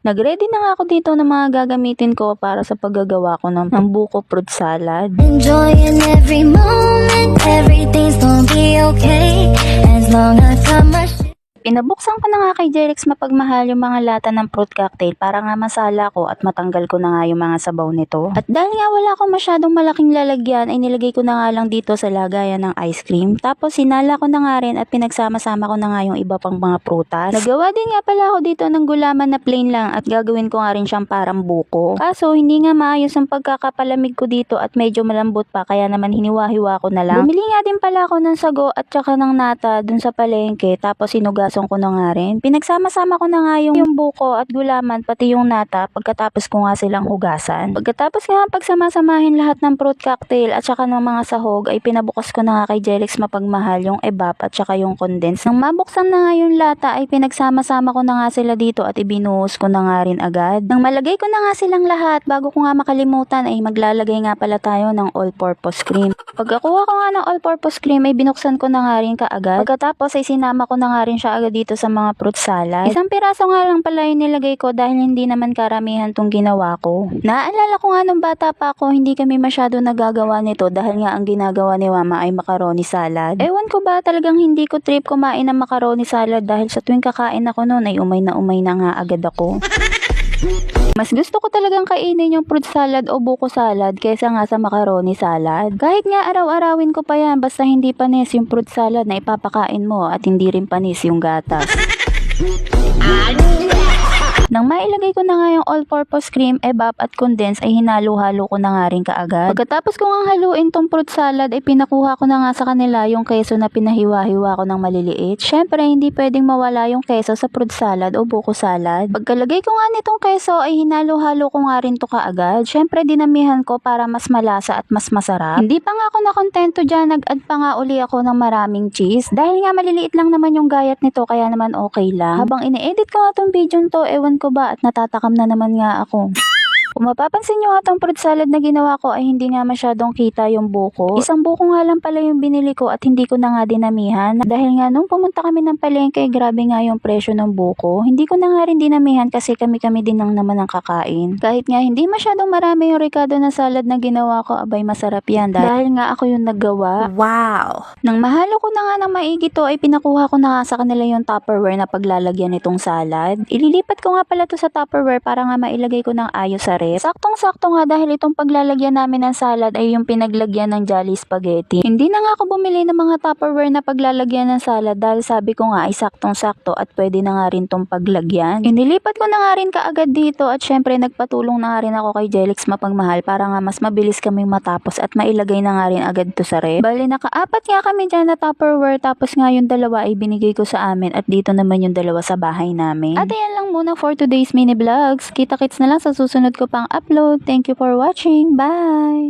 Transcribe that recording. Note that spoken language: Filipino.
Nag-ready na nga ako dito ng mga gagamitin ko para sa paggagawa ko ng buko fruit salad. Enjoying every moment, everything's gonna be okay as long as I'm Pinabuksan ko na nga kay Jerex mapagmahal yung mga lata ng fruit cocktail para nga masala ko at matanggal ko na nga yung mga sabaw nito. At dahil nga wala akong masyadong malaking lalagyan ay nilagay ko na nga lang dito sa lagayan ng ice cream. Tapos sinala ko na nga rin at pinagsama-sama ko na nga yung iba pang mga prutas. Nagawa din nga pala ako dito ng gulaman na plain lang at gagawin ko nga rin siyang parang buko. Kaso hindi nga maayos ang pagkakapalamig ko dito at medyo malambot pa kaya naman hiniwa-hiwa ko na lang. Bumili nga din pala ako ng sago at saka ng nata dun sa palengke tapos sinugasan ko na nga rin. Pinagsama-sama ko na nga yung buko at gulaman pati yung nata pagkatapos ko nga silang hugasan. Pagkatapos nga pagsama-samahin lahat ng fruit cocktail at saka ng mga sahog ay pinabukas ko na nga kay Jerex mapagmahal yung evap at saka yung condense. Nang mabuksan na nga yung lata ay pinagsama-sama ko na nga sila dito at ibinuhos ko na nga rin agad. Nang malagay ko na nga silang lahat bago ko nga makalimutan ay maglalagay nga pala tayo ng all-purpose cream. Pagkakuha ko nga ng all-purpose cream ay binuksan ko na nga rin kaagad. Pagkatapos ay sinama ko na nga rin siya agad dito sa mga fruit salad. Isang piraso nga lang pala yung nilagay ko dahil hindi naman karamihan tong ginawa ko. Naaalala ko nga nung bata pa ako, hindi kami masyado nagagawa nito dahil nga ang ginagawa ni mama ay macaroni salad. Ewan ko ba talagang hindi ko trip kumain ng macaroni salad dahil sa tuwing kakain ako noon ay umay na nga agad ako. Mas gusto ko talagang kainin yung fruit salad o buko salad kaysa nga sa macaroni salad. Kahit nga araw-arawin ko pa yan basta hindi panis yung fruit salad na ipapakain mo at hindi rin panis yung gatas. Nang mailagay ko na nga yung all-purpose cream, evap at condense ay hinalo-halo ko na nga rin kaagad. Pagkatapos ko nga haluin tong fruit salad ay pinakuha ko na nga sa kanila yung keso na pinahiwa-hiwa ko ng maliliit. Syempre hindi pwedeng mawala yung keso sa fruit salad o buko salad. Pagkalagay ko nga nitong keso ay hinalo-halo ko nga rin to kaagad. Syempre dinamihan ko para mas malasa at mas masarap. Hindi pa nga ako nakontento dyan, nag-add pa nga uli ako ng maraming cheese. Dahil nga maliliit lang naman yung gayat nito kaya naman okay lang. Habang ine-edit ko nga tong video to, ewan ko ba at natatakam na naman nga ako. Kung mapapansin nyo nga tong fruit salad na ginawa ko ay hindi nga masyadong kita yung buko. Isang buko nga lang pala yung binili ko at hindi ko na nga dinamihan. Dahil nga nung pumunta kami ng palengke, grabe nga yung presyo ng buko. Hindi ko na nga rin dinamihan kasi kami-kami din lang naman ang kakain. Kahit nga hindi masyadong marami yung Ricardo na salad na ginawa ko, abay masarap yan. Dahil nga ako yung naggawa. Wow! Nang mahalo ko na nga ng maigi to ay pinakuha ko na nga sa kanila yung Tupperware na paglalagyan nitong salad. Ililipat ko nga pala to sa Tupperware para nga mailagay ko ng ayos sa ref. Saktong-sakto nga dahil itong paglalagyan namin ng salad ay yung pinaglagyan ng Jolly Spaghetti. Hindi na nga ako bumili ng mga Tupperware na paglalagyan ng salad dahil sabi ko nga ay saktong-sakto at pwede na nga rin tong paglagyan. Inilipat ko na nga rin kaagad dito at syempre nagpatulong na nga rin ako kay Jerex mapagmahal para nga mas mabilis kaming matapos at mailagay na nga rin agad to sa ref. Bali nakaapat nga kami dyan na Tupperware tapos nga yung dalawa ay binigay ko sa amin at dito naman yung dalawa sa bahay namin. At ayan lang muna for today's mini vlogs. Kita-kits na lang sa susunod ko pang upload. Thank you for watching. Bye!